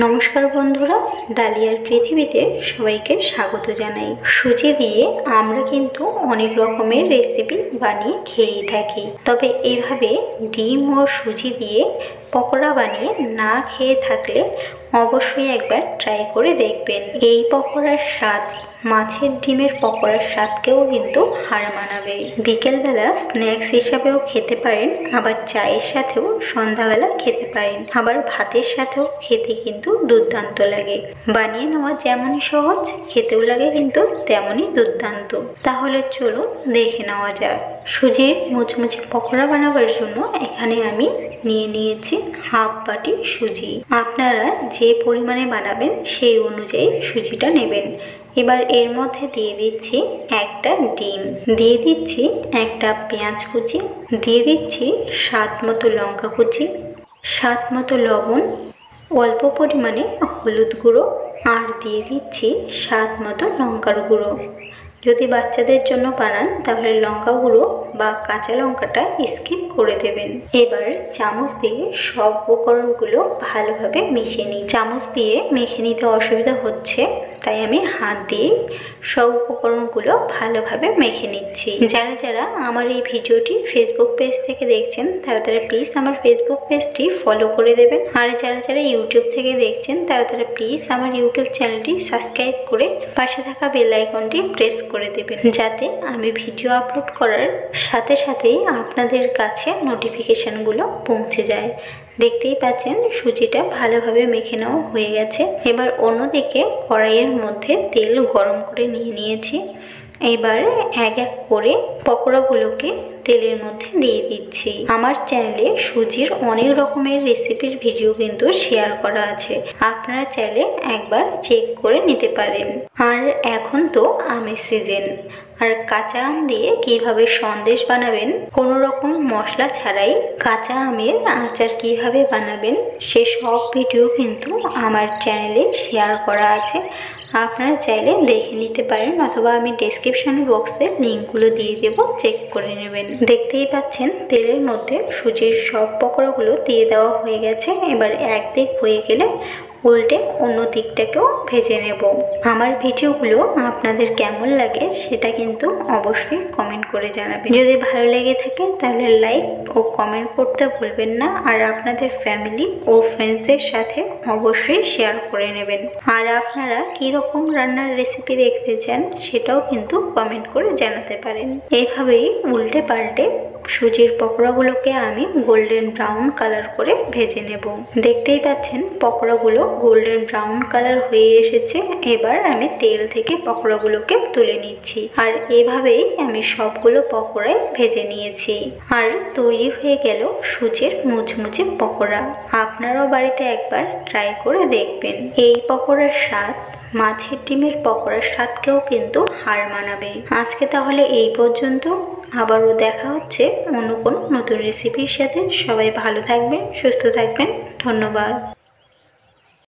নমস্কার বন্ধুরা, ডালিয়ার পৃথিবীতে সবাইকে স্বাগত জানাই। সুজি দিয়ে আমরা কিন্তু অনেক রকমের রেসিপি বানিয়ে খেয়েই থাকি, তবে এভাবে ডিম ও সুজি দিয়ে পকোড়া বানিয়ে না খেয়ে থাকলে অবশ্যই একবার ট্রাই করে দেখবেন। এই পকোড়ার স্বাদ মাছের ডিমের পকোড়ার স্বাদকেও কিন্তু হার মানাবে। বিকেলবেলা স্ন্যাক্স হিসাবেও খেতে পারেন, আবার চায়ের সাথেও সন্ধ্যাবেলা খেতে পারেন, আবার ভাতের সাথেও খেতে কিন্তু দুর্দান্ত লাগে। বানিয়ে নেওয়া যেমনই সহজ, খেতেও লাগে কিন্তু তেমনই দুর্দান্ত। তাহলে চলুন দেখে নেওয়া যাক। সুজির মুচমুচে পকোড়া বানাবার জন্য এখানে আমি নিয়ে নিয়েছি হাফ বাটি সুজি। আপনারা যে পরিমাণে বানাবেন সেই অনুযায়ী সুজিটা নেবেন। এবার এর মধ্যে দিয়ে দিচ্ছি একটা ডিম, দিয়ে দিচ্ছি একটা পেঁয়াজ কুচি, দিয়ে দিচ্ছি স্বাদ মতো লঙ্কা কুচি, স্বাদ মতো লবণ, অল্প পরিমাণে হলুদ গুঁড়ো, আর দিয়ে দিচ্ছি স্বাদ মতো লঙ্কার গুঁড়ো। যদি বাচ্চাদের জন্য বানান তাহলে লঙ্কা গুঁড়ো বা কাঁচা লঙ্কাটা স্কিপ করে দেবেন। এবার চামচ দিয়ে সব উপকরণগুলো ভালোভাবে মিশিয়ে নিই। চামচ দিয়ে মেখে নিতে অসুবিধা হচ্ছে, তাই আমি হাত দিয়ে সব উপকরণগুলো ভালোভাবে মেখে নিচ্ছি। যারা যারা আমার এই ভিডিওটি ফেসবুক পেজ থেকে দেখছেন তারা প্লিজ আমার ফেসবুক পেজটি ফলো করে দেবেন, আর যারা যারা ইউটিউব থেকে দেখছেন তারা প্লিজ আমার ইউটিউব চ্যানেলটি সাবস্ক্রাইব করে পাশে থাকা বেল আইকনটি প্রেস করে দেবেন, যাতে আমি ভিডিও আপলোড করার সাথে সাথেই আপনাদের কাছে নোটিফিকেশনগুলো পৌঁছে যায়। দেখতেই পাচ্ছেন সুজিটা ভালোভাবে মেখে নেওয়া হয়ে গেছে। এবার অন্যদিকে কড়াইয়ের মধ্যে তেল গরম করে নিয়ে নিয়েছি। এবার এক এক করে পকোড়াগুলোকে তেলের মধ্যে দিয়ে দিচ্ছি। আমার চ্যানেলে সুজির অনেক রকমের রেসিপির ভিডিও কিন্তু শেয়ার করা আছে, আপনারা চাইলে একবার চেক করে নিতে পারেন। আর এখন তো আমের সিজন, আর কাঁচা আম দিয়ে কিভাবে সন্দেশ বানাবেন, কোনো রকম মশলা ছাড়াই কাঁচা আমের আচার কিভাবে বানাবেন সে সব ভিডিও কিন্তু আমার চ্যানেলে শেয়ার করা আছে, আপনারা চাইলে দেখে নিতে পারেন, অথবা আমি ডেসক্রিপশন বক্সে লিঙ্কগুলো দিয়ে দেবো, চেক করে নেবেন। দেখতেই পাচ্ছেন তেলের মধ্যে সুজির সব পকোড়াগুলো দিয়ে দেওয়া হয়ে গেছে। এবার একদিক হয়ে গেলে উল্টে অন্য দিকটাকেও ভেজে নেব। আমার ভিডিওগুলো আপনাদের কেমন লাগে সেটা কিন্তু অবশ্যই কমেন্ট করে জানাবেন। যদি ভালো লেগে থাকে তাহলে লাইক ও কমেন্ট করতে ভুলবেন না, আর আপনাদের ফ্যামিলি ও ফ্রেন্ডসের সাথে অবশ্যই শেয়ার করে নেবেন। আর আপনারা কীরকম রান্নার রেসিপি দেখতে চান সেটাও কিন্তু কমেন্ট করে জানাতে পারেন। এইভাবেই উল্টে পাল্টে সুজির পকোড়াগুলোকে আমি গোল্ডেন ব্রাউন কালার করে ভেজে নেব। দেখতেই পাচ্ছেন পকোড়াগুলো গোল্ডেন ব্রাউন কালার হয়ে এসেছে। এবার আমি তেল থেকে পকোড়াগুলোকে তুলে নিচ্ছি, আর এভাবেই আমি সবগুলো পকোড়াই ভেজে নিয়েছি। আর তৈরি হয়ে গেল সুজির মুচমুচে পকোড়া। আপনারাও বাড়িতে একবার ট্রাই করে দেখবেন। এই পকোড়ার স্বাদ মাছের ডিমের পকোড়ার স্বাদকেও কিন্তু হার মানাবে। আজকে তাহলে এই পর্যন্ত, আবারও দেখা হচ্ছে অন্য কোনো নতুন রেসিপির সাথে। সবাই ভালো থাকবেন, সুস্থ থাকবেন, ধন্যবাদ।